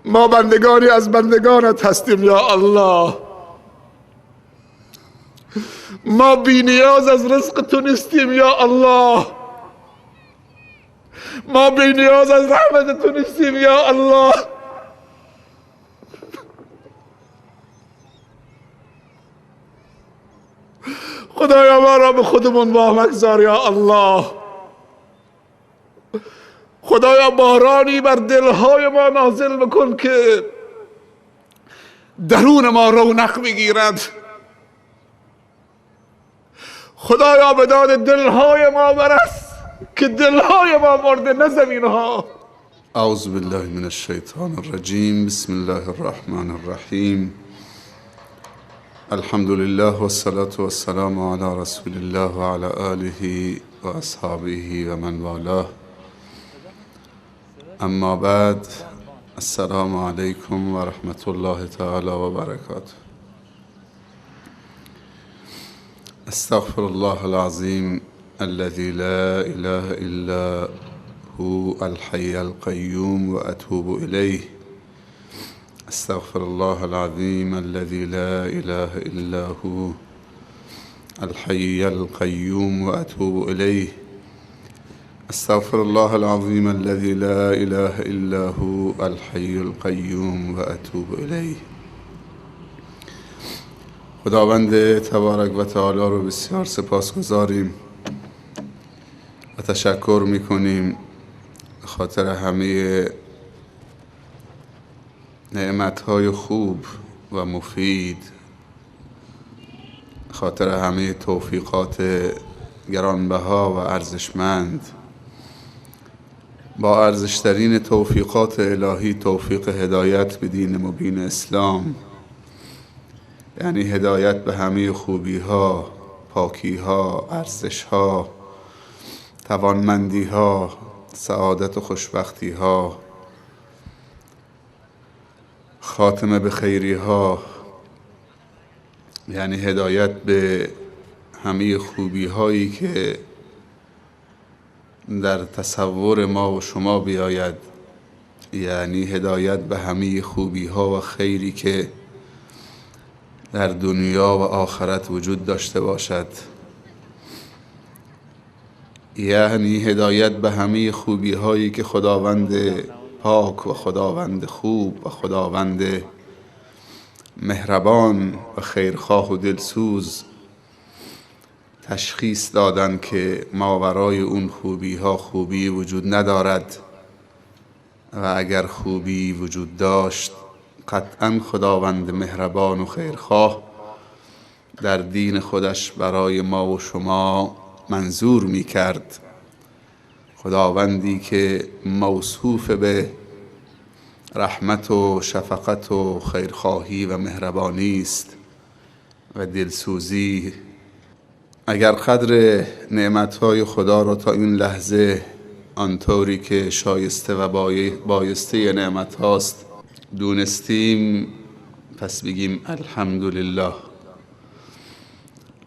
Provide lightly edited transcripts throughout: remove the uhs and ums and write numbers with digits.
ما بندگانی از بندگانت هستیم یا الله. ما بی نیاز از رزق تو نیستیم یا الله. ما بی نیاز از رحمت تو نیستیم یا الله. خدایا ما را به خودمون وامگذار یا الله. خدایا بارانی بر دلهای ما نازل بکن که درون ما رونق بگیرد. خدایا به داد دلهای ما برس که دلهای ما مرده نه زمینها. اعوذ بالله من الشیطان الرجیم. بسم الله الرحمن الرحیم. الحمد لله والصلاة والسلام على رسول الله وعلى آله و اصحابه و من والاه. اما بعد، السلام علیکم و رحمت الله تعالی و برکاته. استغفر الله العظیم الذي لا اله الا هو الحي القيوم و اتوب الیه. استغفر الله العظیم الذي لا اله الا هو الحي القيوم و اتوب الیه. استغفر الله العظیم الذي لا اله الا هو الحي القيوم و اتوب الیه. خداوند تبارک و تعالی رو بسیار سپاسگزاریم و تشکر میکنیم به خاطر همه نعمتهای خوب و مفید، خاطر همه توفیقات گرانبها و ارزشمند. با ارزشترین توفیقات الهی توفیق هدایت به دین مبین اسلام، یعنی هدایت به همه خوبی ها، پاکی ها، ارزش ها، توانمندی ها، سعادت و خوشبختی ها، خاتمه به خیری ها، یعنی هدایت به همه خوبی هایی که در تصور ما و شما بیاید، یعنی هدایت به همه خوبی ها و خیری که در دنیا و آخرت وجود داشته باشد، یعنی هدایت به همه خوبی هایی که خداوند پاک و خداوند خوب و خداوند مهربان و خیرخواه و دلسوز تشخیص دادن که ماورای اون خوبی ها خوبی وجود ندارد و اگر خوبی وجود داشت قطعا خداوند مهربان و خیرخواه در دین خودش برای ما و شما منظور می کرد. خداوندی که موصوف به رحمت و شفقت و خیرخواهی و مهربانی است و دلسوزی. اگر قدر نعمتهای خدا را تا این لحظه آنطوری که شایسته و بایسته نعمت هاست دونستیم، پس بگیم الحمدلله.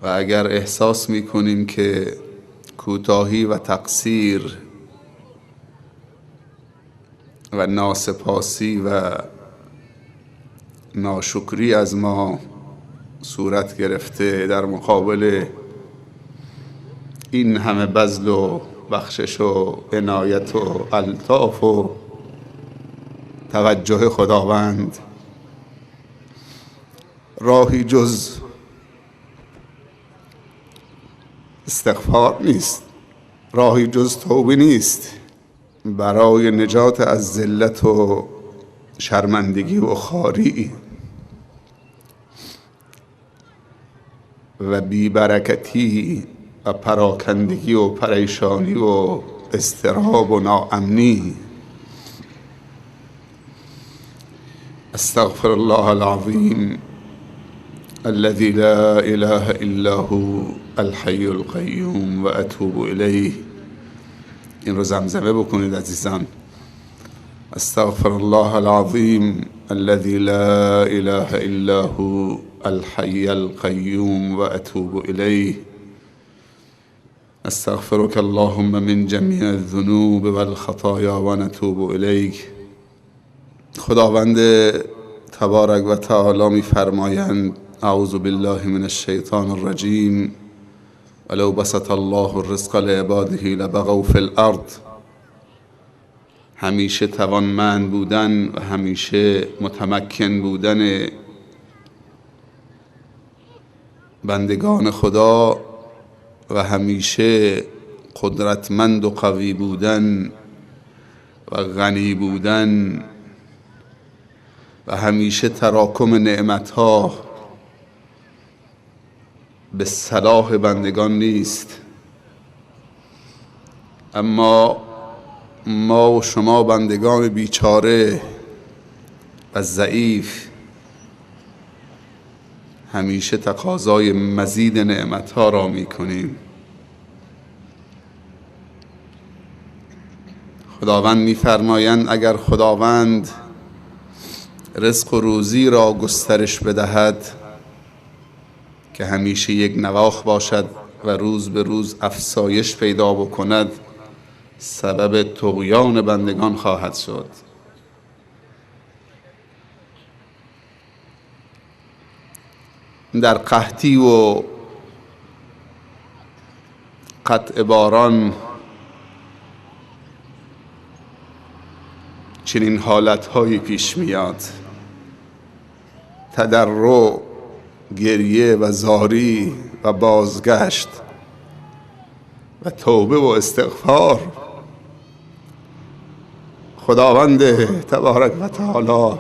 و اگر احساس میکنیم که کوتاهی و تقصیر و ناسپاسی و ناشکری از ما صورت گرفته در مقابل این همه بذل و بخشش و عنایت و الطاف و توجه خداوند، راهی جز استغفار نیست، راهی جز توبه نیست برای نجات از ذلت و شرمندگی و خواری و بیبرکتی و پراکندگی و پریشانی و اضطراب و ناامنی. استغفر الله العظیم الذي لا اله الا هو الحي القيوم و اتوب الیه. این رو زمزمه بکنید عزیزان. استغفر الله العظیم الذي لا اله الا هو الحي القيوم و اتوب الیه. استغفرك اللهم من جميع الذنوب والخطايا و نتوب الیک. خداوند تبارک و تعالی می‌فرمایند اعوذ بالله من الشیطان الرجیم ولو بسط الله الرزق لعباده لبغوا فی الارض. همیشه توانمند بودن و همیشه متمکن بودن بندگان خدا و همیشه قدرتمند و قوی بودن و غنی بودن و همیشه تراکم نعمتها به صلاح بندگان نیست. اما ما و شما بندگان بیچاره و ضعیف همیشه تقاضای مزید نعمتها را میکنیم. خداوند میفرمایند اگر خداوند رزق و روزی را گسترش بدهد که همیشه یک نواخت باشد و روز به روز افزایش پیدا بکند، سبب طغیان بندگان خواهد شد. در قحطی و قطع باران چنین حالتهایی پیش میاد. تضرع، گریه و زاری و بازگشت و توبه و استغفار. خداوند تبارک و تعالی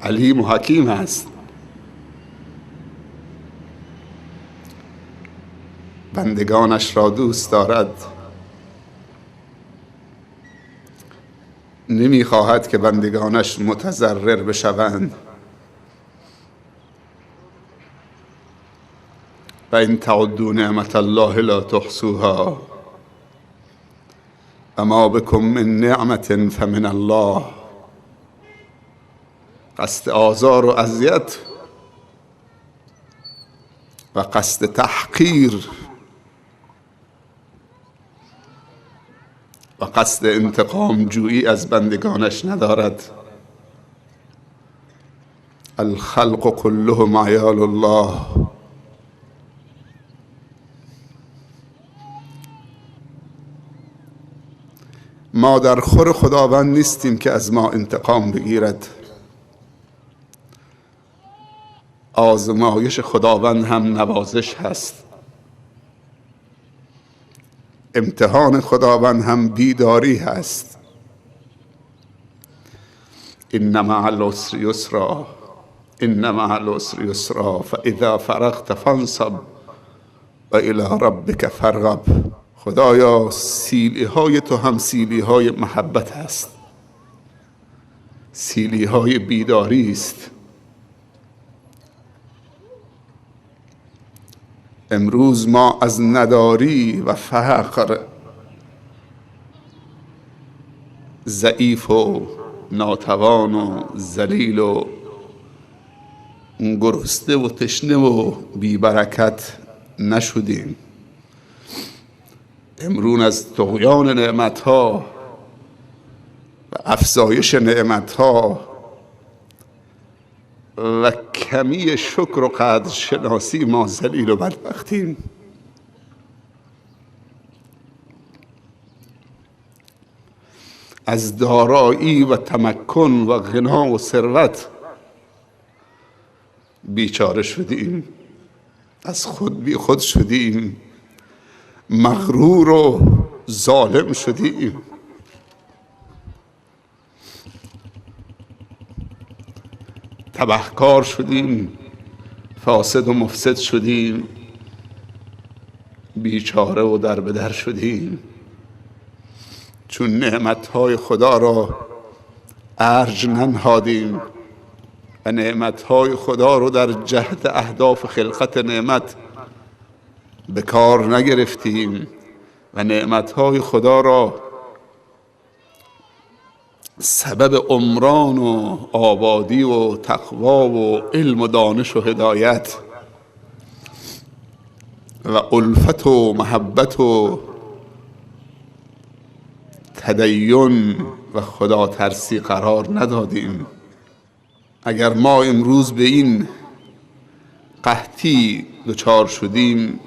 علیم و حکیم است. بندگانش را دوست دارد، نمیخواهد که بندگانش متضرر بشوند. و ان تعدوا نعمت الله لا تحصوها و ما بکم من نعمت فمن الله. قصد آزار و اذیت و قصد تحقیر و قصد انتقام جویی از بندگانش ندارد. الخلق كلهم عیال الله. ما در خور خداوند نیستیم که از ما انتقام بگیرد. آزمایش خداوند هم نوازش هست. امتحان خداوند هم بیداری هست. ان مع العسر یسرا ان مع العسر یسرا فاذا فرغت فانصب و الی ربک فارغب. خدایا سیلی های تو هم سیلی های محبت است، سیلی های بیداری است. امروز ما از نداری و فقر، ضعیف و ناتوان و ذلیل و گرسنه و تشنه و بیبرکت نشدیم. امروز از طغیان نعمتها و افزایش نعمتها و کمی شکر و قدر شناسی ما ذلیل و بدبختیم. از دارایی و تمکن و غنا و ثروت بیچاره شدیم. از خود بی خود شدیم، مغرور و ظالم شدیم. تبهکار شدیم، فاسد و مفسد شدیم، بیچاره و در به در شدیم. چون نعمتهای خدا را ارج ننهادیم و نعمتهای خدا رو در جهت اهداف خلقت نعمت به کار نگرفتیم و نعمتهای خدا را سبب عمران و آبادی و تقوا و علم و دانش و هدایت و الفت و محبت و تدین و خدا ترسی قرار ندادیم. اگر ما امروز به این قحطی دچار شدیم،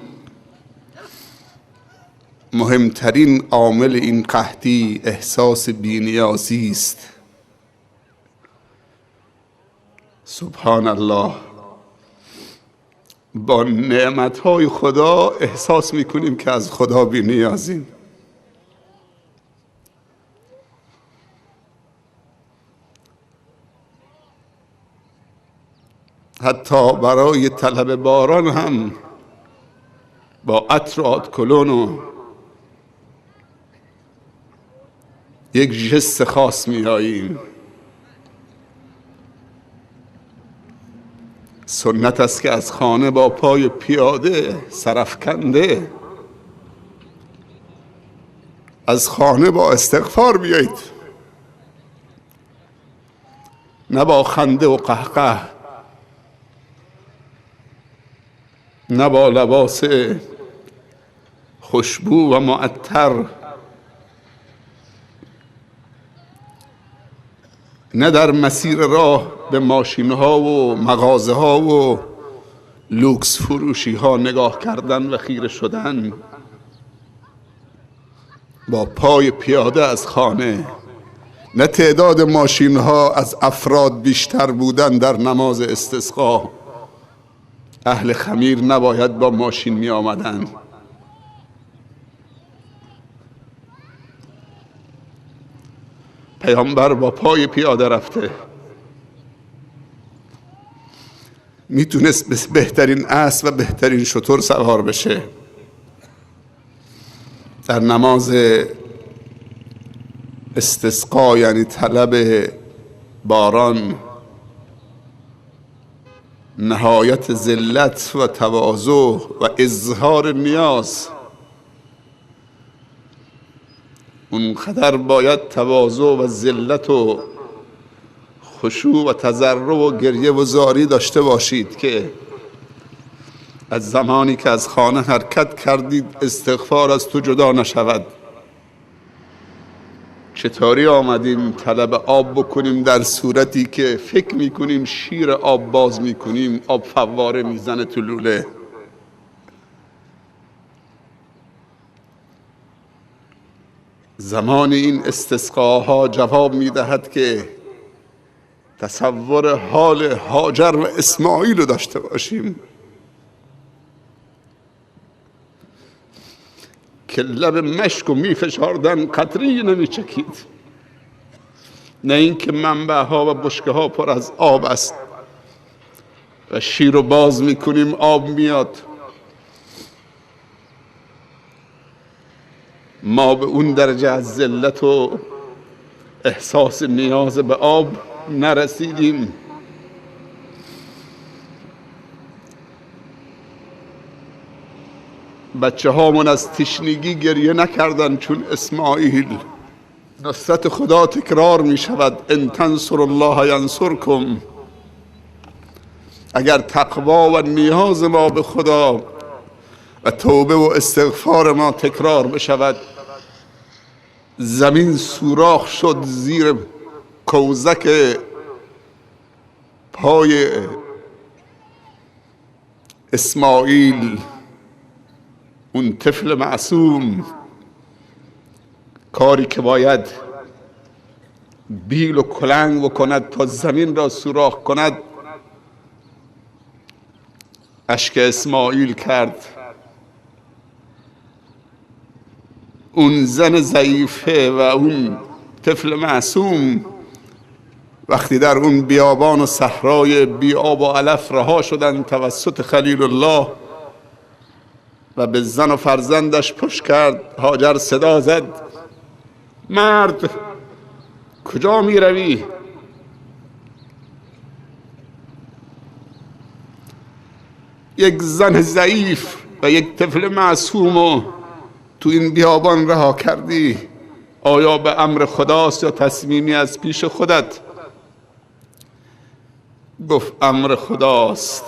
مهمترین عامل این قحطی احساس بی‌نیازی است. سبحان الله، با نعمتهای خدا احساس میکنیم که از خدا بی‌نیازیم. حتی برای طلب باران هم با عطر و آدکلون و یک ژست خاص میاییم. سنت است که از خانه با پای پیاده سرافکنده از خانه با استغفار بیایید، نه با خنده و قهقه، نه با لباس خوشبو و معطر، نه در مسیر راه به ماشین ها و مغازه ها و لوکس فروشی ها نگاه کردن و خیره شدن. با پای پیاده از خانه. نه تعداد ماشین ها از افراد بیشتر بودن در نماز استسقا، اهل خمیر نباید با ماشین می آمدن. پیامبر با پای پیاده رفته، میتونست بهترین اسب و بهترین شتر سوار بشه. در نماز استسقا یعنی طلب باران، نهایت ذلت و تواضع و اظهار نیاز. اونقدر باید تواضع و ذلت و خشوع و تضرع و گریه و زاری داشته باشید که از زمانی که از خانه حرکت کردید استغفار از تو جدا نشود. چطوری آمدیم طلب آب بکنیم در صورتی که فکر میکنیم شیر آب باز میکنیم آب فواره میزنه تو لوله؟ زمان این استسقاها جواب میدهد که تصور حال هاجر و اسماعیل رو داشته باشیم که لب مشک و میفشاردن قطری نمیچکید. نه اینکه منبع ها و بشکه ها پر از آب است و شیر رو باز میکنیم آب میاد. ما به اون درجه از ذلت و احساس نیاز به آب نرسیدیم. بچه هامون از تشنگی گریه نکردن چون اسماعیل. نصرت خدا تکرار می شود، ان تنصر الله ینصرکم. اگر تقوا و نیاز ما به خدا و توبه و استغفار ما تکرار بشود، زمین سوراخ شد زیر کوزک پای اسماعیل، اون طفل معصوم. کاری که باید بیل و کلنگ بکند تا زمین را سوراخ کند، اشک اسماعیل کرد. اون زن ضعیفه و اون طفل معصوم وقتی در اون بیابان و صحرای بی آب و علف رها شدن توسط خلیل الله و به زن و فرزندش پشت کرد، هاجر صدا زد: مرد کجا می روی؟ یک زن ضعیف و یک طفل معصوم تو این بیابان رها کردی. آیا به امر خداست یا تصمیمی از پیش خودت؟ گفت امر خداست.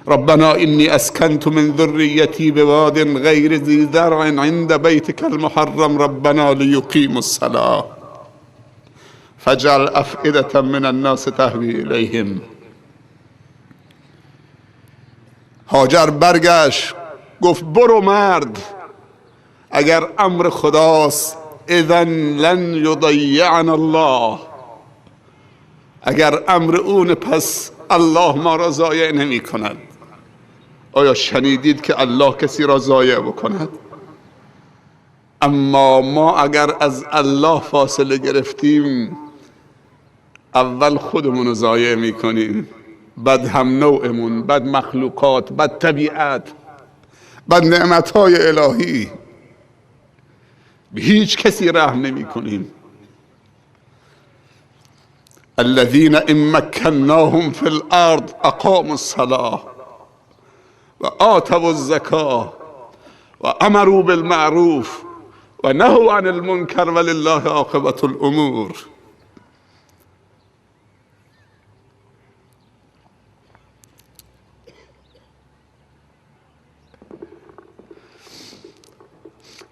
ربنا إني أسكنت من ذريتي بواد غير ذي زرع عند بيتك المحرم ربنا ليقيموا الصلاة فاجعل أفئدة من الناس تهوی إليهم. هاجر برگشت گفت برو مرد، اگر امر خداست اذن لن یضیعنا الله، اگر امر اون پس الله ما را ضایع نمی کند. آیا شنیدید که الله کسی را ضایع بکند؟ اما ما اگر از الله فاصله گرفتیم اول خودمون رو ضایع می کنیم، بعد هم نوعمون، بعد مخلوقات، بعد طبیعت، بعد نعمتهای الهی. به هیچ کسی رحم نمی کنیم. الذين إن مكناهم في الأرض أقاموا الصلاة وآتوا الزكاة وأمروا بالمعروف ونهوا عن المنكر ولله عاقبة الأمور.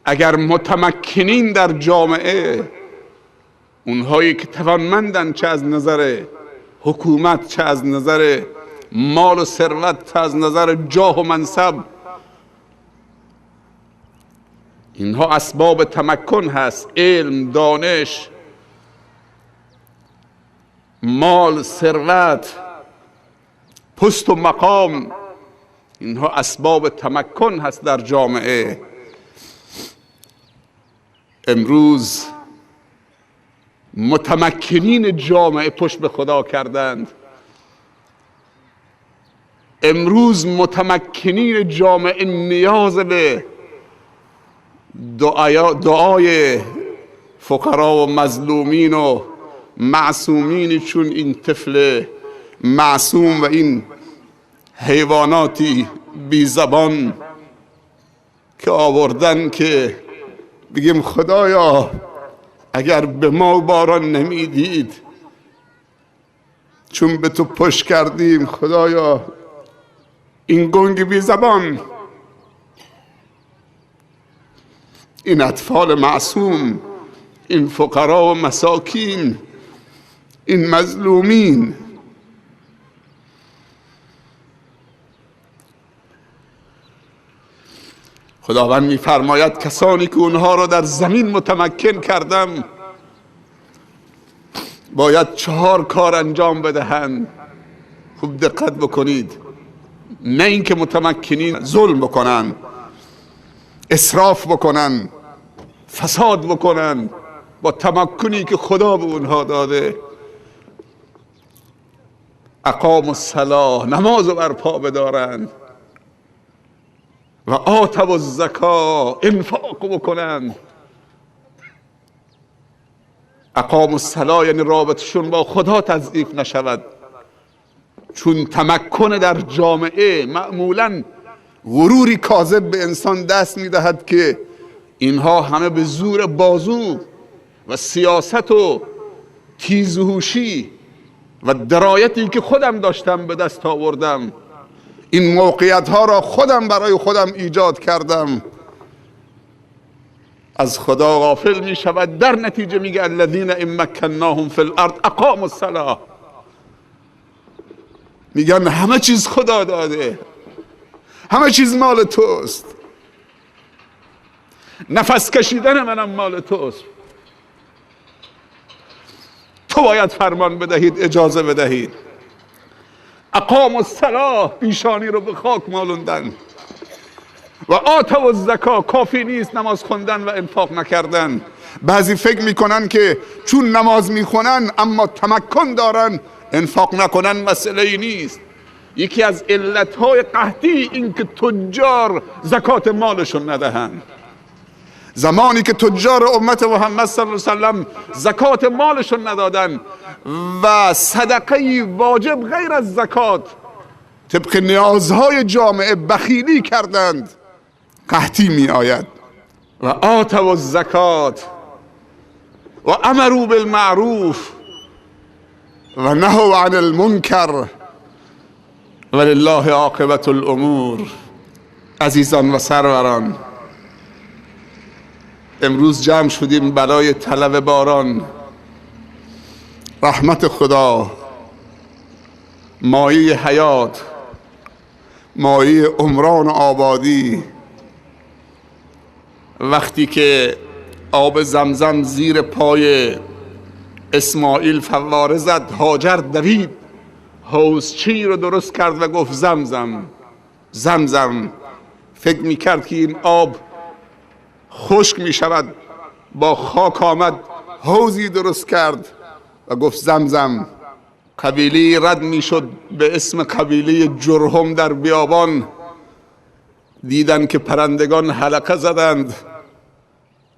اگر متمکنین در جامعه، اونهایی که توانمندن، چه از نظر حکومت، چه از نظر مال و ثروت، چه از نظر جاه و منصب، اینها اسباب تمکن هست. علم، دانش، مال، ثروت، پست و مقام، اینها اسباب تمکن هست در جامعه. امروز متمکنین جامعه پشت به خدا کردند. امروز متمکنین جامعه نیاز به دعای فقرا و مظلومین و معصومین چون این طفل معصوم و این حیواناتی بی زبان که آوردن که بگیم خدایا اگر به ما باران نمیدید چون به تو پشت کردیم، خدایا این گنگ بی زبان، این اطفال معصوم، این فقرا و مساکین، این مظلومین، خداوند میفرماید کسانی که اونها را در زمین متمکن کردم باید 4 کار انجام بدهند. خوب دقت بکنید، نه اینکه متمکنین ظلم بکنن، اسراف بکنن، فساد بکنن با تمکنی که خدا به اونها داده. اقام الصلاة، نماز رو برپا بدارن، و آتوا الزکا، انفاق بکنن. اقام الصلاة یعنی رابطشون با خدا تضعیف نشود، چون تمکن در جامعه معمولاً غروری کاذب به انسان دست میدهد که اینها همه به زور بازو و سیاست و تیزهوشی و درایتی که خودم داشتم به دست آوردم، این موقعیت ها را خودم برای خودم ایجاد کردم، از خدا غافل می شود. در نتیجه میگه الذین ان مکناهم فی الارض اقاموا الصلاة، میگن همه چیز خدا داده، همه چیز مال توست، نفس کشیدن منم مال توست، تو باید فرمان بدهید، اجازه بدهید. اقام الصلاة، پیشانی رو به خاک مالوندن. و آتوا الزکا، کافی نیست نماز خوندن و انفاق نکردن. بعضی فکر میکنن که چون نماز میخونن اما تمکن دارن انفاق نکنن مسئله ای نیست. یکی از علتهای قحطی این که تجار زکات مالشون ندهن. زمانی که تجار امت محمد صلی الله علیه وسلم زکات مالشون ندادن و صدقه واجب غیر از زکات طبق نیازهای جامعه بخیلی کردند، قحطی می آید. و آتوا الزکات و امروا بالمعروف و نهوا عن المنکر ولله عاقبت الامور. عزیزان و سروران، امروز جمع شدیم برای طلب باران. رحمت خدا، مایه حیات، مایه عمران و آبادی، وقتی که آب زمزم زیر پای اسماعیل فواره زد، هاجر دوید، حوضچی رو درست کرد و گفت زمزم زمزم. فکر میکرد که این آب خشک میشود، با خاک آمد حوضی درست کرد و گفت زمزم. قبیله رد میشد به اسم قبیله جرهم در بیابان، دیدن که پرندگان حلقه زدند.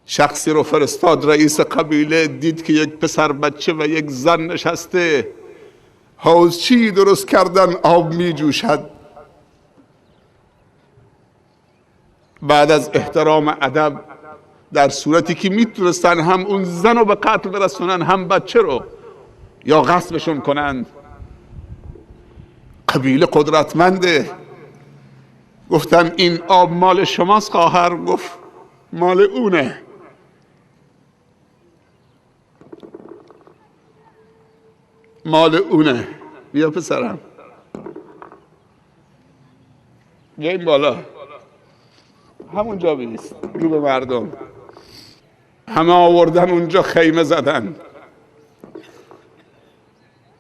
شخصی رو فرستاد رئیس قبیله، دید که یک پسر بچه و یک زن نشسته، حوضچی درست کردن، آب می جوشد. بعد از احترام ادب، در صورتی که میتونستن هم اون زن رو به قتل برسونن هم بچه رو، یا غصبشون کنند، قبیله قدرتمنده. گفتن این آب مال شماست خواهر؟ گفت مال اونه. مال اونه. بیا پسرم، بیا این بالا، همونجا بیست، رو به مردم. همه آوردن اونجا خیمه زدن.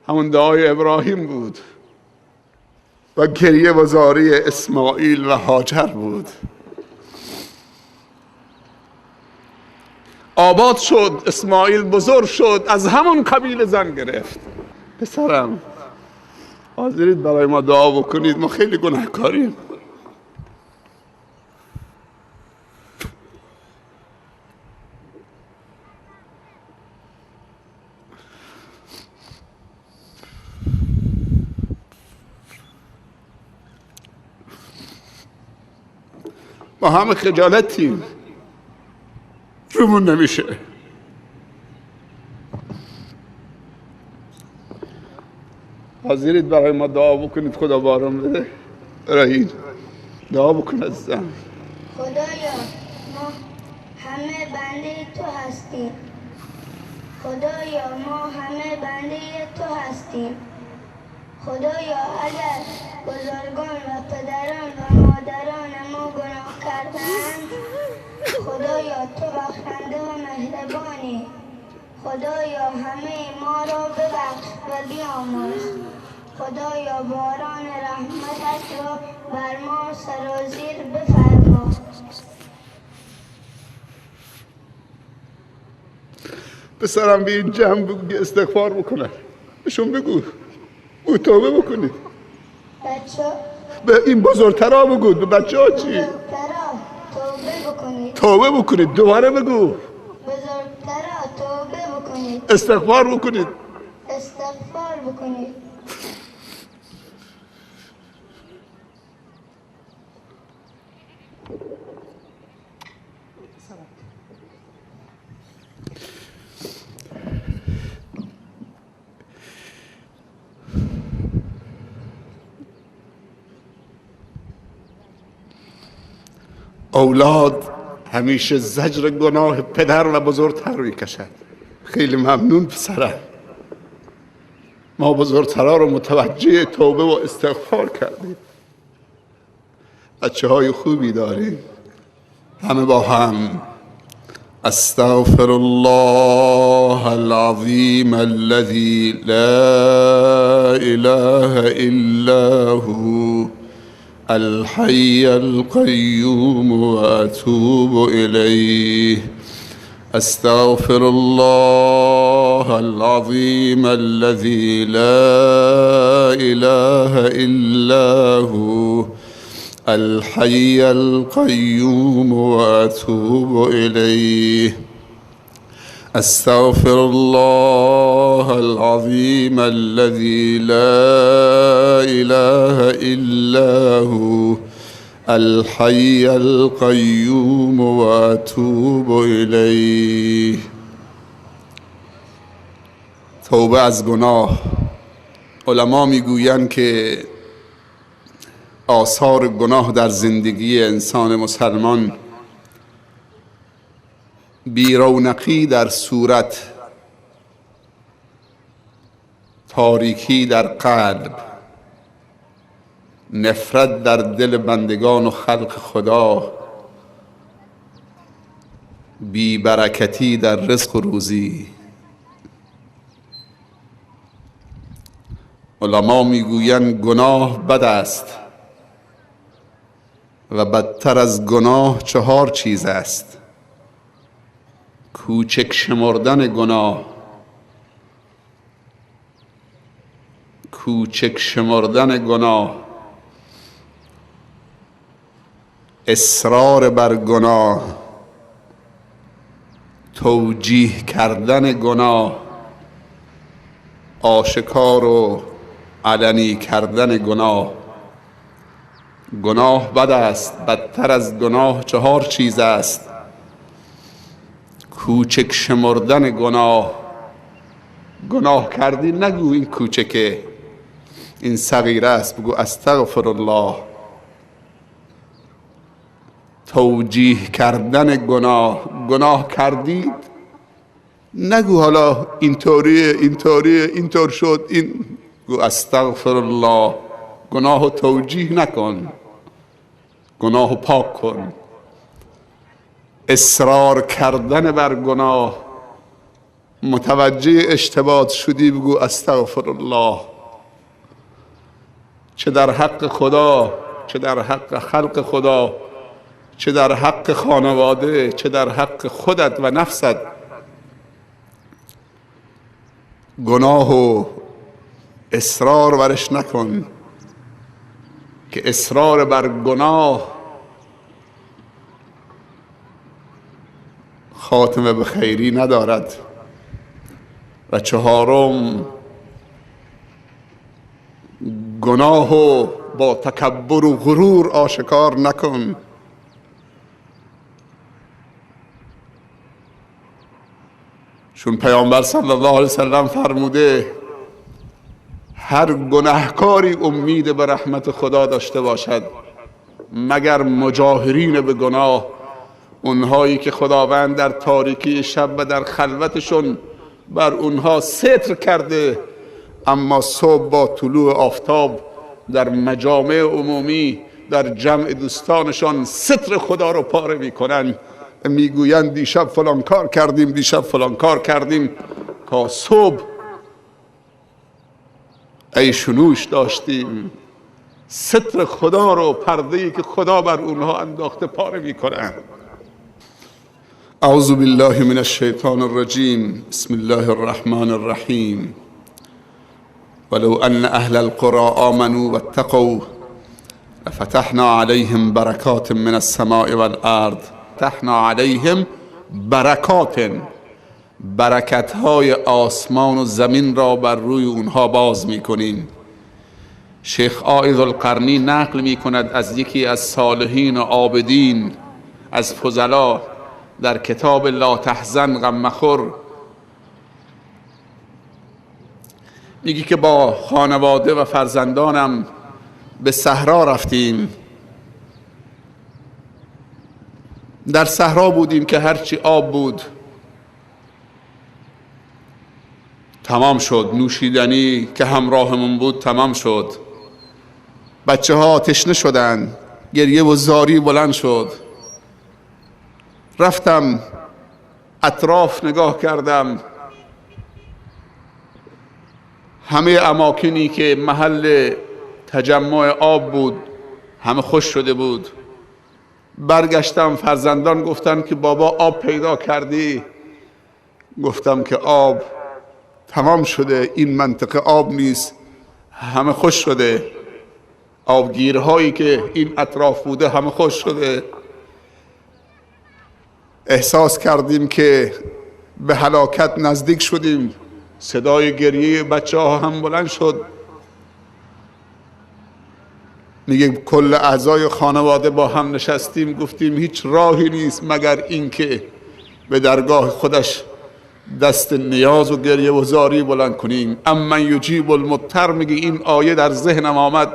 همون دعای ابراهیم بود و گریه و زاری اسماعیل و هاجر بود. آباد شد، اسماعیل بزرگ شد، از همون قبیله زن گرفت. پسرم، حاضرید برای ما دعا بکنید؟ ما خیلی گناهکاریم. ما همه خجالتیم، رومون نمیشه. حاضرید برای ما دعا بکنید خدا باران بده؟ رحیم دعا بکن عزیزم. خدایا ما همه بنده تو هستیم. خدایا ما همه بنده تو هستیم. خدایا اگر بزرگان و پدران و مادران ما گناه کردند، خدایا تو بخشنده و مهربانی. خدایا همه ما را ببخش و بیامرز. خدایا باران رحمتت را بر ما سرازیر بفرما. پسرم به این جمع بگو استغفار بکنن، بهشون بگو توبه بکنید. بچه به این بزرگترها بگو، به بچه ها چی؟ بزرگترا توبه بکنید. توبه بکنید، دوباره بگو بزرگترا توبه بکنید. استغفار بکنید. استغفار بکنید. اولاد همیشه زجر گناه پدر و بزرگتر میکشد. خیلی ممنون پسرم، ما بزرگترها رو متوجه توبه و استغفار کردیم. بچه های خوبی داریم. همه با هم استغفر الله العظیم الذي لا اله الا هو الحي القيوم واتوب اليه. استغفر الله العظيم الذي لا اله الا هو الحي القيوم واتوب اليه. استغفر الله العظيم الذي لا اله الا هو الحي القيوم واتوب الیه. توبه از گناه، علما میگویند که آثار گناه در زندگی انسان مسلمان، بیرونقی در صورت، تاریکی در قلب، نفرت در دل بندگان و خلق خدا، بیبرکتی در رزق و روزی. علما میگویند گناه بد است و بدتر از گناه 4 چیز است: کوچک شمردن گناه، کوچک شمردن گناه، اصرار بر گناه، توجیه کردن گناه، آشکار و علنی کردن گناه. گناه بد است، بدتر از گناه 4 چیز است: کوچک شمردن گناه. گناه کردی نگو این کوچکه، این صغیره است، بگو استغفر الله. توجیه کردن گناه، گناه کردید نگو حالا اینطوریه اینطور شد، این گو استغفر الله. گناهو توجیه نکن، گناهو پاک کن. اصرار کردن بر گناه، متوجه اشتباه شدی بگو استغفر الله. چه در حق خدا، چه در حق خلق خدا، چه در حق خانواده، چه در حق خودت و نفست. گناه و اصرار برش نکن که اصرار بر گناه خاتمه به خیری ندارد. و 4م، گناهو با تکبر و غرور آشکار نکن. چون پیامبر صلی الله علیه وسلم فرموده هر گناهکاری امید به رحمت خدا داشته باشد مگر مجاهرین به گناه، اونهایی که خداوند در تاریکی شب و در خلوتشون بر اونها ستر کرده، اما صبح با طلوع آفتاب در مجامع عمومی در جمع دوستانشان ستر خدا رو پاره میکنن، میگویند دیشب فلان کار کردیم، دیشب فلان کار کردیم، تا صبح عیش و نوش داشتیم. ستر خدا رو، پرده‌ای که خدا بر اونها انداخته، پاره میکنن. اعوذ بالله من الشیطان الرجیم. بسم الله الرحمن الرحیم. ولو ان اهل القرى آمنوا واتقوا لفتحنا عليهم برکات من السماء والارض. فتحنا عليهم برکات، برکت‌های آسمان و زمین را بر روی اونها باز می‌کنیم. شیخ عائض القرنی نقل می‌کند از یکی از صالحین و عابدین از فضلا در کتاب لا تحزن غم مخور، میگی که با خانواده و فرزندانم به صحرا رفتیم. در صحرا بودیم که هرچی آب بود تمام شد، نوشیدنی که همراهمون بود تمام شد، بچه ها تشنه شدن، گریه و زاری بلند شد. رفتم اطراف نگاه کردم، همه اماکنی که محل تجمع آب بود همه خوش شده بود. برگشتم، فرزندان گفتن که بابا آب پیدا کردی؟ گفتم که آب تمام شده، این منطقه آب نیست، همه خوش شده. آبگیرهایی که این اطراف بوده همه خوش شده. احساس کردیم که به هلاکت نزدیک شدیم. صدای گریه بچه ها هم بلند شد. میگه کل اعضای خانواده با هم نشستیم، گفتیم هیچ راهی نیست مگر اینکه به درگاه خودش دست نیاز و گریه و زاری بلند کنیم. امن یجیب المضطر، میگه این آیه در ذهنم آمد.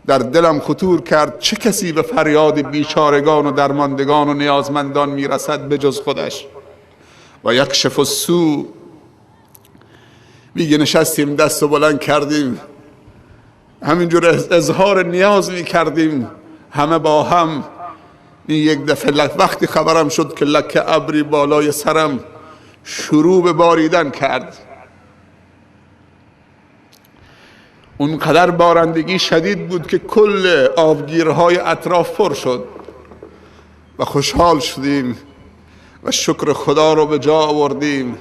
در دلم خطور کرد چه کسی به فریاد بیچارگان و درماندگان و نیازمندان میرسد به جز خودش. و یکشف السوء. میگه نشستیم دست و بلند کردیم، همینجور اظهار نیاز میکردیم همه با هم. یک دفعه وقتی خبرم شد که لکه ابری بالای سرم شروع به باریدن کرد، اونقدر بارندگی شدید بود که کل آبگیرهای اطراف پر شد و خوشحال شدیم و شکر خدا رو به جا آوردیم.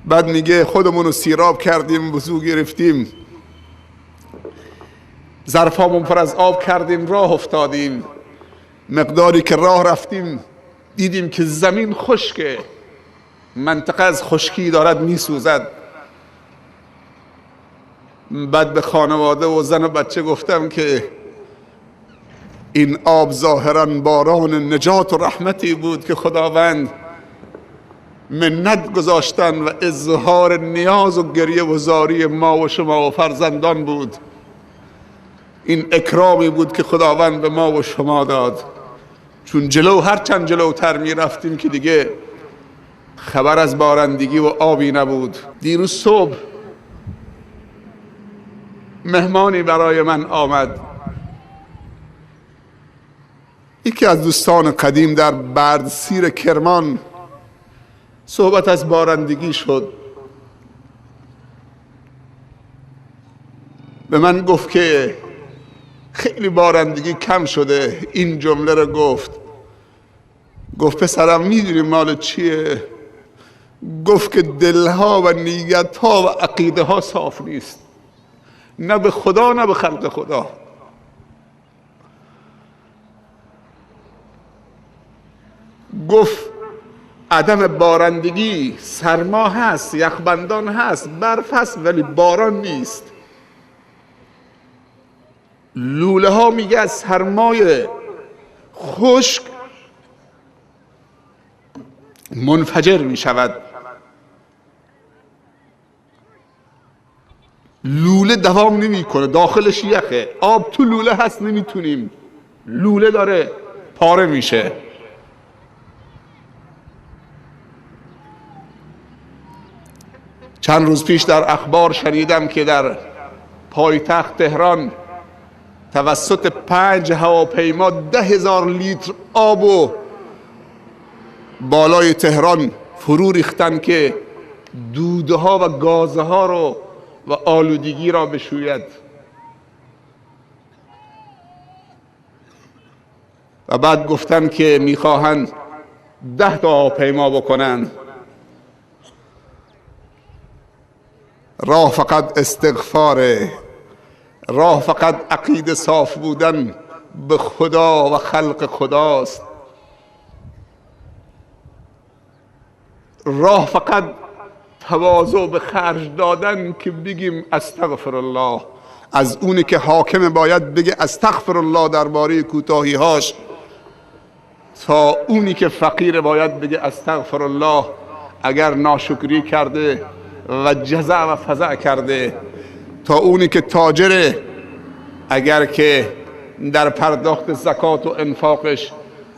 بعد میگه خودمون رو سیراب کردیم، وضو گرفتیم، ظرفامون پر از آب کردیم، راه افتادیم. مقداری که راه رفتیم دیدیم که زمین خشکه، منطقه از خشکی دارد میسوزد. بعد به خانواده و زن و بچه گفتم که این آب ظاهراً باران نجات و رحمتی بود که خداوند منت گذاشتن و اظهار نیاز و گریه و زاری ما و شما و فرزندان بود. این اکرامی بود که خداوند به ما و شما داد. چون هر چند جلوتر می رفتیم که دیگه خبر از بارندگی و آبی نبود. دیروز صبح مهمانی برای من آمد، یکی از دوستان قدیم در بردسیر کرمان. صحبت از بارندگی شد، به من گفت که خیلی بارندگی کم شده. این جمله رو گفت پسرم میدونی مال چیه؟ گفت که دلها و نیتها و عقیده ها صاف نیست، نه به خدا نه به خلق خدا. گفت عدم بارندگی، سرما هست، یخبندان هست، برف هست، ولی باران نیست. لوله ها میگه از سرمای خشک منفجر میشود. لوله دوام نمیکنه، داخلش یخه، آب تو لوله هست، نمیتونیم، لوله داره پاره میشه. چند روز پیش در اخبار شنیدم که در پایتخت تهران توسط 5 هواپیما 10,000 لیتر آب و بالای تهران فرو ریختن که دوده ها و گازه ها رو و آلودگی را بشوید. و بعد گفتن که میخواهند 10 تا هواپیما بکنن. راه فقط استغفاره، راه فقط عقیده صاف بودن به خدا و خلق خداست. راه فقط تواضع به خرج دادن که بگیم استغفر الله. از اونی که حاکم باید بگه استغفر الله درباره کوتاهی هاش، تا اونی که فقیر باید بگه استغفر الله اگر ناشکری کرده و جزع و فزع کرده، تا اونی که تاجره اگر که در پرداخت زکات و انفاقش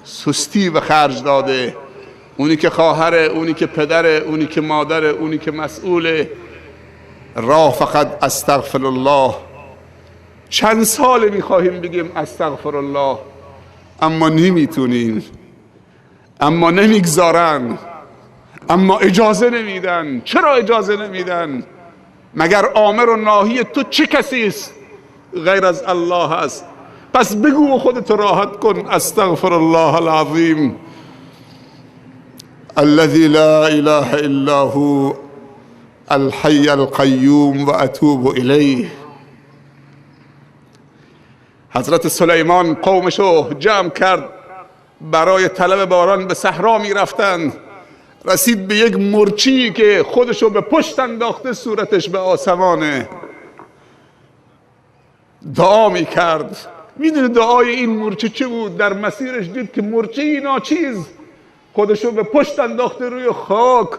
سستی به خرج داده، اونی که خواهره، اونی که پدره، اونی که مادره، اونی که مسئوله. راه فقط استغفر الله. چند سال میخواهیم بگیم استغفر الله، اما نمیتونیم، اما نمیگذارن، اما اجازه نمیدن. چرا اجازه نمیدن؟ مگر آمر و ناهی تو چه کسی است غیر از الله هست؟ پس بگو و خودت راحت کن. استغفر الله العظیم الذي لا اله الا هو الحي القيوم و اتوب الیه. حضرت سلیمان قومشو جمع کرد، برای طلب باران به صحرا می رفتن. رسید به یک مرچی که خودشو به پشت انداخته، صورتش به آسمانه، دعا می کرد. میدونه دعای این مرچی چه بود؟ در مسیرش دید که مرچی ناچیز خودشو به پشت انداخته روی خاک،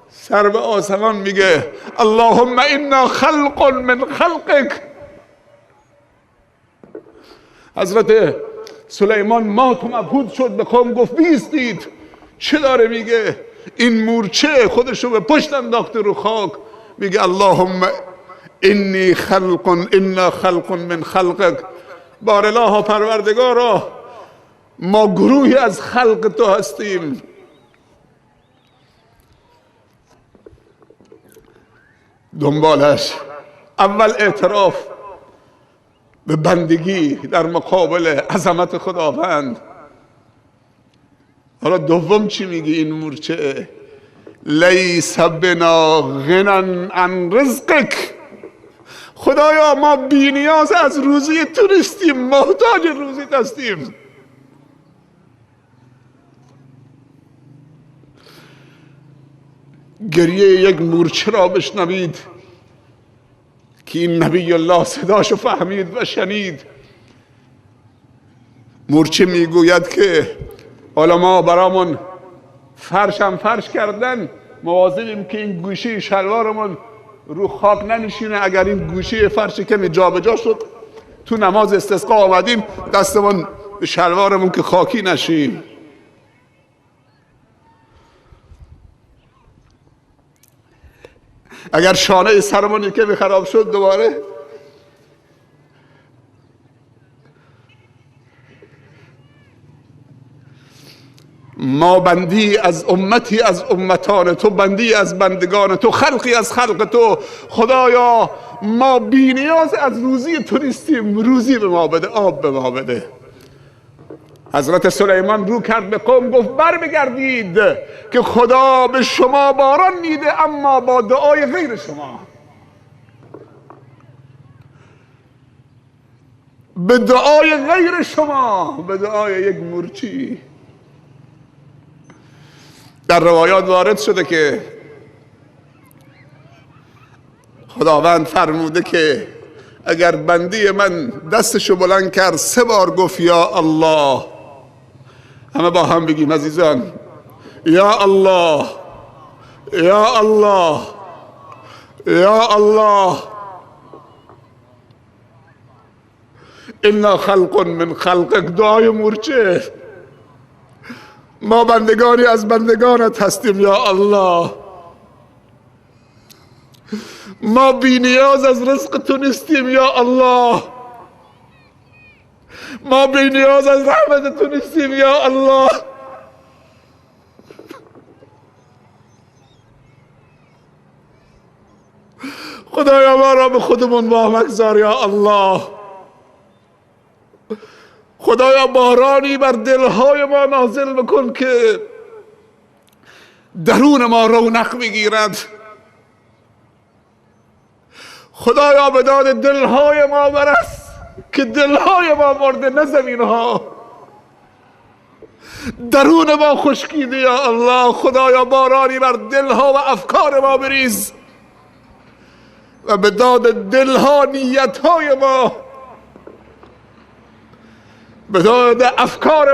سر به آسمان، میگه اللهم انا خلق من خلقك حضرت سلیمان مات و مبهوت شد، به قوم گفت بیستید. چه داره میگه؟ این مورچه خودشو به پشت انداخته رو خاک، میگه اللهم انا خلق من خلقک. بار الله پروردگارا، ما گروهی از خلق تو هستیم. دنبالش اول اعتراف به بندگی در مقابل عظمت خداوند. حالا دوم چی میگی این مورچه؟ لیس بنا غنى عن رزقک. خدایا ما بی نیاز از روزی تو نیستیم، محتاج روزیت هستیم. گریه یک مورچه را بشنوید که این نبی الله صداشو فهمید و شنید. مورچه میگوید که حالا ما برامون فرش کردن، مواظبیم که این گوشه شلوارمون رو خاک ننشینه. اگر این گوشه فرش کمی جا به جا شد، تو نماز استسقا آمدیم دستمون به شلوارمون که خاکی نشیم. اگر شانه سرمون یکی خراب شد دوباره ما بندی از امتی از امتان تو، بندی از بندگان تو، خلقی از خلق تو. خدایا ما بی نیاز از روزی تو نیستیم، روزی به ما بده، آب به ما بده. حضرت سلیمان رو کرد به قوم، گفت بر بگردید که خدا به شما باران میده، اما با دعای غیر شما. به دعای غیر شما، به دعای یک مورچی. در روایات وارد شده که خداوند فرموده که اگر بندی من دستشو بلند کرد 3 بار گفت یا الله، همه با هم بگیم عزیزان، یا الله یا الله یا الله. انا خلق من خلقک. دعای مورچه، ما بندگانی از بندگانت هستیم یا الله. ما بی نیاز از رزق تو نیستیم یا الله. ما بی نیاز از رحمت تو نیستیم یا الله. خدایا ما را به خودمون وامگذار یا الله. خدایا بارانی بر دلهای ما نازل بکن که درون ما رونق بگیرد. خدایا به داد دلهای ما برس که دلهای ما مرده، نه زمینها. درون ما خشکیده یا الله. خدایا بارانی بر دلها و افکار ما بریز و به داد دلها نیتهای ما، به داد افکار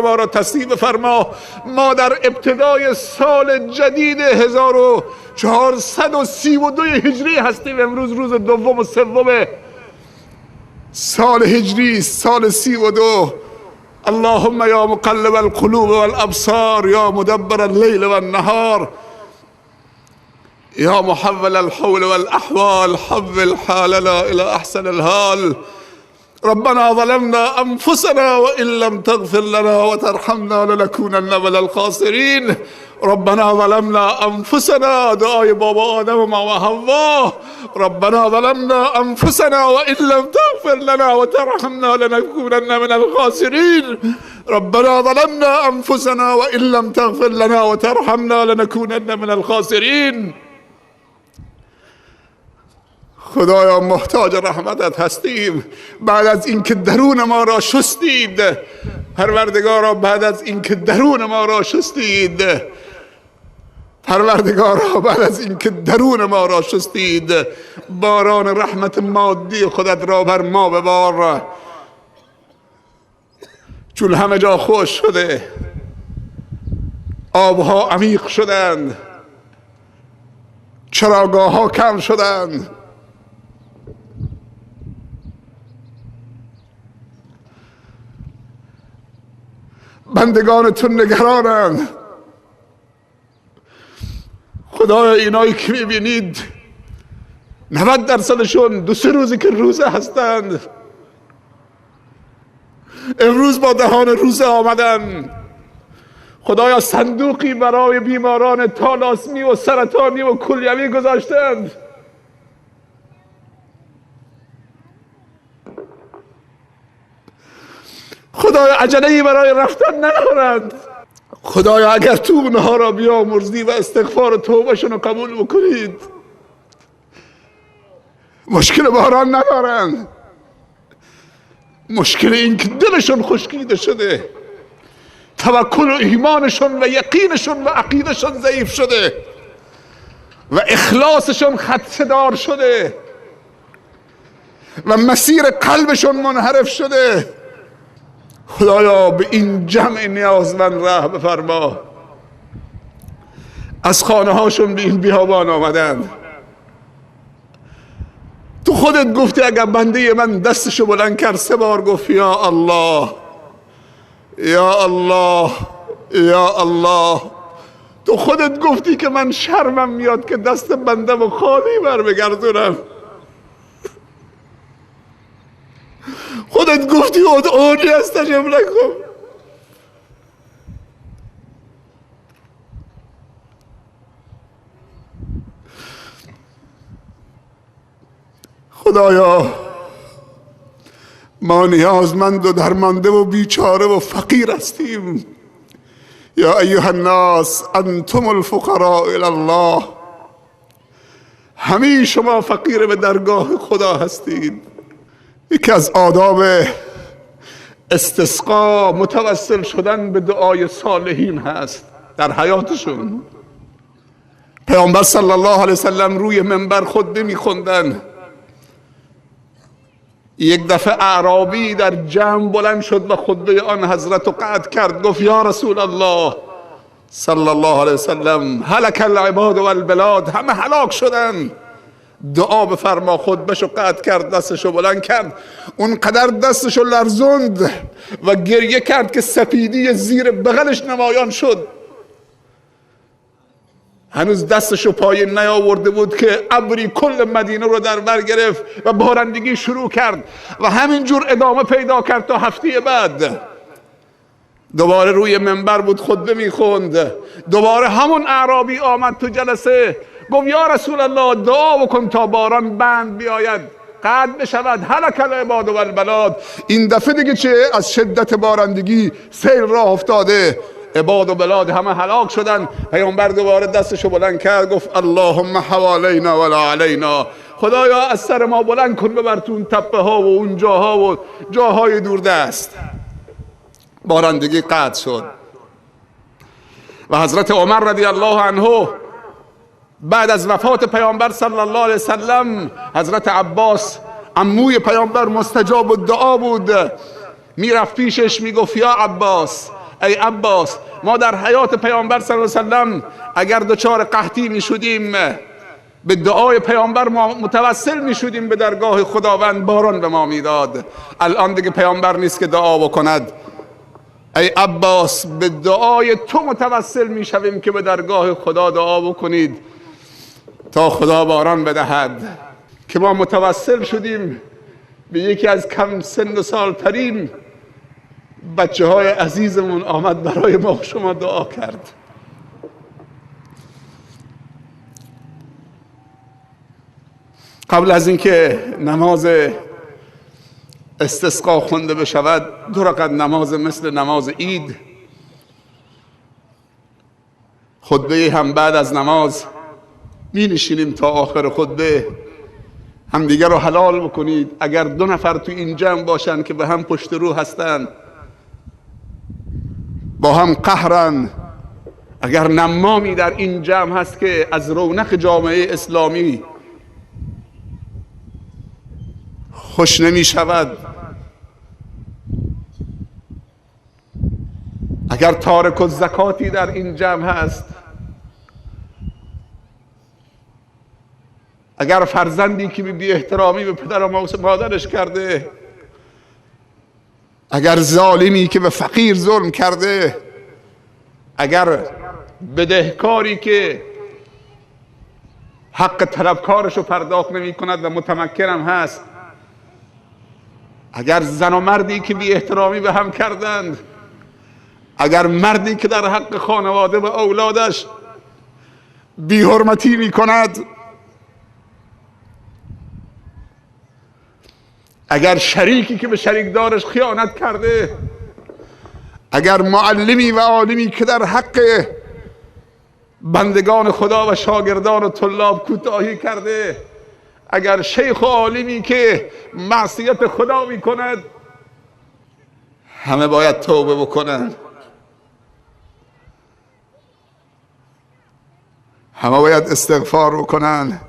ما را تصدیق فرما. ما در ابتدای سال جدید 1432 هجری هستیم. امروز روز 2 و 3 سال هجری، سال 32. اللهم یا مقلب القلوب والابصار، یا مدبر اللیل والنهار، یا محول الحول والاحوال، حول حالنا الى احسن الحال. ربنا ظلمنا انفسنا وان لم تغفر لنا وترحمنا لنكونن من الخاسرین. ربنا ظلمنا انفسنا، دعای بابا آدم و ماما حوا. ربنا ظلمنا انفسنا وان لم تغفر لنا وترحمنا لنكونن من الخاسرین. ربنا ظلمنا انفسنا وان لم تغفر لنا وترحمنا لنكونن من الخاسرین. خدایا محتاج رحمتت هستیم. بعد از اینکه درون ما را شستید پروردگارا، بعد از اینکه درون ما را شستید پروردگارا، بعد از اینکه درون ما را شستید، باران رحمت مادی خودت را بر ما ببار. چون همه جا خوش شده، آبها عمیق شدند، چراگاه ها کم شدند، بندگان تو نگرانند. خدایا اینایی که میبینید 90%شون 2-3 روزی که روزه هستند، امروز با دهان روزه آمدن. خدایا صندوقی برای بیماران تالاسمی و سرطانی و کلیوی گذاشتند. خدایا عجله‌ای برای رفتن ندارند. خدایا اگر تو اونها را بیامرزی و استغفار و توبهشون رو قبول بکنید، مشکل باران ندارند. مشکل این که دلشون خشکیده شده، توکل و ایمانشون و یقینشون و عقیدشون ضعیف شده و اخلاصشون خدشه‌دار شده و مسیر قلبشون منحرف شده. خدایا به این جمع نیازمند رحم بفرما. از خانه هاشون به این بیابان آمدند. تو خودت گفتی اگر بنده من دستشو بلند کرد 3 بار گفت یا الله یا الله یا الله، تو خودت گفتی که من شرمم میاد که دست بندم و خالی بر بگردونم. خودت گفتی ادعونی استجب لکم. خدایا ما نیازمند و درمانده و بیچاره و فقیر هستیم. یا ایها الناس انتم الفقراء الی الله، همه شما فقیر به درگاه خدا هستید. یکی از آداب استسقا متوسل شدن به دعای صالحین هست در حیاتشون. پیامبر صلی الله علیه وسلم روی منبر خطبه می‌خوندن. یک دفعه اعرابی در جمع بلند شد و خطبه آن حضرت رو قطع کرد. گفت یا رسول الله صلی الله علیه وسلم هلک العباد و البلاد، همه هلاک شدن، دعا بفرما. خطبهشو قطع کرد، دستشو بلند کرد، اونقدر دستشو لرزوند و گریه کرد که سپیدی زیر بغلش نمایان شد. هنوز دستشو پایین نیاورده بود که ابری کل مدینه رو در بر گرفت و بارندگی شروع کرد و همینجور ادامه پیدا کرد تا هفته بعد. دوباره روی منبر بود خطبه میخوند. دوباره همون اعرابی آمد تو جلسه، گفت یا رسول الله دعا بکن تا باران بند بیاید، قطع بشود، هلک العباد و البلاد. این دفعه دیگه چه؟ از شدت بارندگی سیل راه افتاده، عباد و بلاد همه هلاک شدن. پیامبر دوباره دستشو بلند کرد گفت اللهم حوالینا ولا علینا، خدایا از سر ما بلند کن ببر تو اون تپه ها و اون جاها و جاهای دوردست. بارندگی قطع شد و حضرت عمر رضی الله عنه بعد از وفات پیامبر صلی الله علیه وسلم، حضرت عباس عموی پیامبر مستجاب الدعا بود، میرفت پیشش میگفت یا عباس، ای عباس، ما در حیات پیامبر صلی الله علیه وسلم اگر دچار قحطی میشدیم به دعای پیامبر ما متوسل میشدیم به درگاه خداوند، باران به ما میداد. الان دیگه پیامبر نیست که دعا بکند. ای عباس به دعای تو متوسل میشویم که به درگاه خدا دعا بکنید تا خدا باران بدهد. که ما متوسل شدیم به یکی از کم سن و سال ترین بچه های عزیزمون، آمد برای ما شما دعا کرد. قبل از اینکه نماز استسقا خونده بشود 2 رکعت نماز مثل نماز عید، خطبه هم بعد از نماز می نشینیم تا آخر خطبه همدیگر رو حلال بکنید. اگر 2 نفر تو این جمع باشن که به هم پشت رو هستن، با هم قهرن، اگر نمامی در این جمع هست که از رونق جامعه اسلامی خوش نمی شود، اگر تارک الزکاتی در این جمع هست، اگر فرزندی که بی احترامی به پدر و مادرش کرده، اگر ظالمی که به فقیر ظلم کرده، اگر بدهکاری که حق طلبکارش رو پرداخت نمی کند و متمکن هم هست، اگر زن و مردی که بی احترامی به هم کردند، اگر مردی که در حق خانواده و اولادش بی حرمتی می کند، اگر شریکی که به شریکدارش خیانت کرده، اگر معلمی و عالمی که در حق بندگان خدا و شاگردان و طلاب کوتاهی کرده، اگر شیخ و عالمی که معصیت خدا می کند، همه باید توبه بکنند، همه باید استغفار بکنند.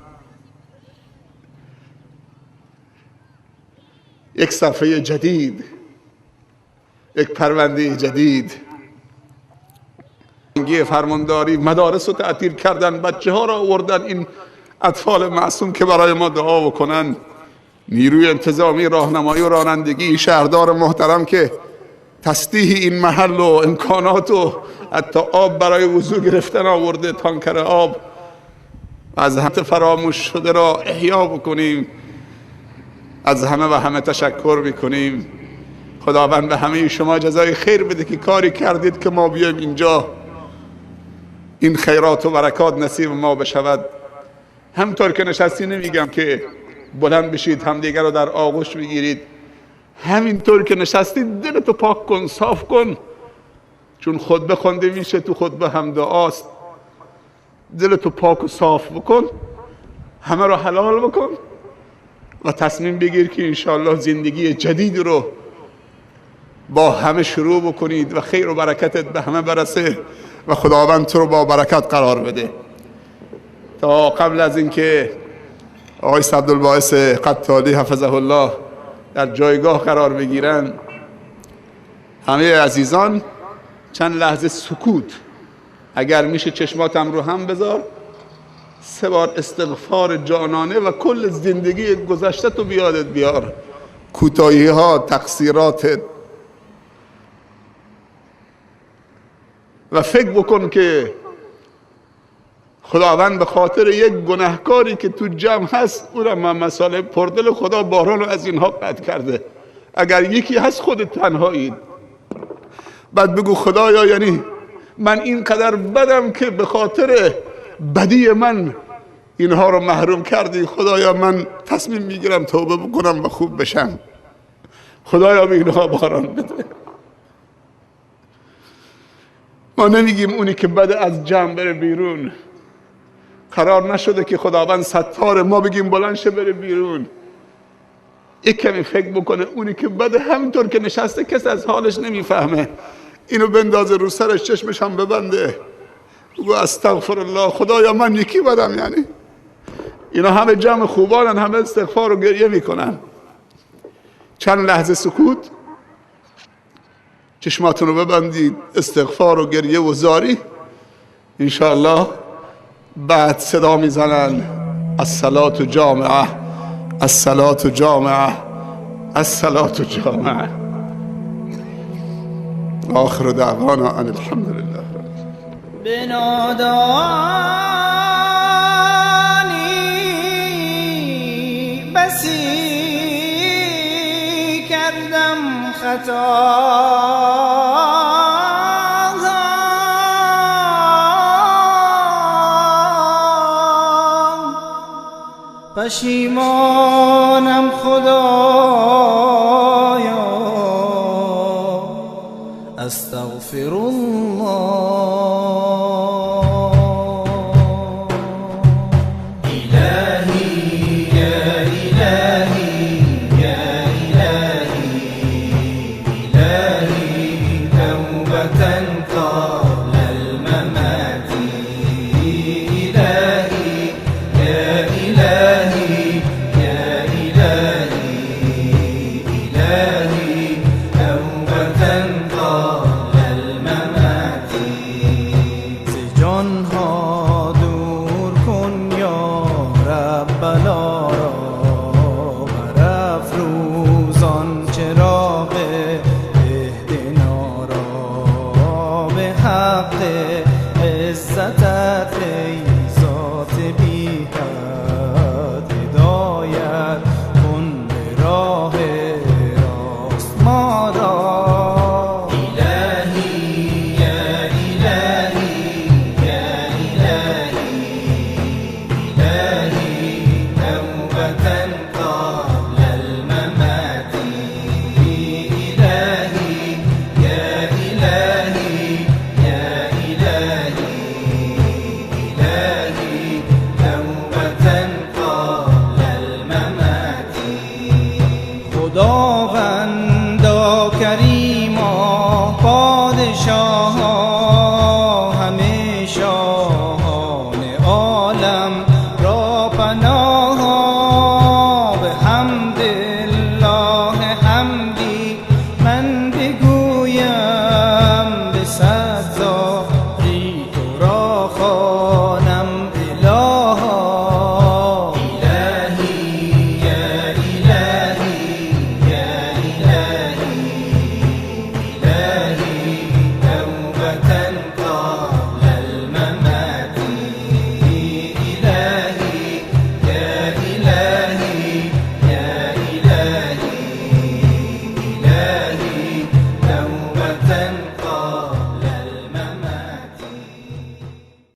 یک صفحه جدید، یک پرونده جدید. فرمانداری مدارس رو تعطیل کردن، بچه ها را آوردن، این اطفال معصوم که برای ما دعا بکنن. نیروی انتظامی راهنمایی و رانندگی، شهردار محترم که تصدیح این محل و امکانات و حتی آب برای وضو گرفتن آورده، تانکر آب، از همه فراموش شده را احیا بکنیم. از همه و همه تشکر میکنیم. خداوند به همه شما جزای خیر بده که کاری کردید که ما بیایم اینجا این خیرات و برکات نصیب ما بشود. همطور که نشستی نمیگم که بلند بشید همدیگر رو در آغوش بگیرید، همینطور که نشستید دلتو پاک کن، صاف کن، چون خطبه خونده میشه، تو خطبه هم دعاست. دلتو پاک و صاف بکن، همه رو حلال بکن و تصمیم بگیر که انشاءالله زندگی جدید رو با همه شروع بکنید و خیر و برکتت به همه برسه و خداوند تو رو با برکت قرار بده. تا قبل از اینکه آقای عبدالباعث قطالی حفظه الله در جایگاه قرار بگیرن، همه عزیزان چند لحظه سکوت، اگر میشه چشماتم رو هم بذار، 3 بار استغفار جانانه و کل زندگی گذشته تو بیادت بیار، کوتاهی ها، تقصیراتت، و فکر بکن که خداوند به خاطر یک گناهکاری که تو جمع هست، اونم من مسئله پردل خدا باران رو از اینها قطع کرده. اگر یکی هست خودت تنهایید، بعد بگو خدایا یعنی من اینقدر بدم که به خاطر بدی من اینها رو محروم کردی. خدایا من تصمیم میگیرم توبه بکنم و خوب بشم. خدایا به اینها باران بده. ما نمیگیم اونی که بده از جمع بره بیرون، قرار نشده که خداوند ستاره، ما بگیم بلند شه بره بیرون. یک کمی فکر بکنه اونی که بده همینطور که نشسته کسی از حالش نمیفهمه، اینو بندازه رو سرش، چشمش هم ببنده، بگو استغفر الله، خدایا من یکی بدم. یعنی اینا همه جمع خوبانن، همه استغفار و گریه میکنن. چند لحظه سکوت، چشماتون رو ببندید، استغفار و گریه و زاری. انشاءالله بعد صدا میزنن الصلاة جامعه، الصلاة جامعه، الصلاة جامعه. آخر دعوانا ان الحمد لله. به نادانی بسی کردم خطا، پشیمانم خدا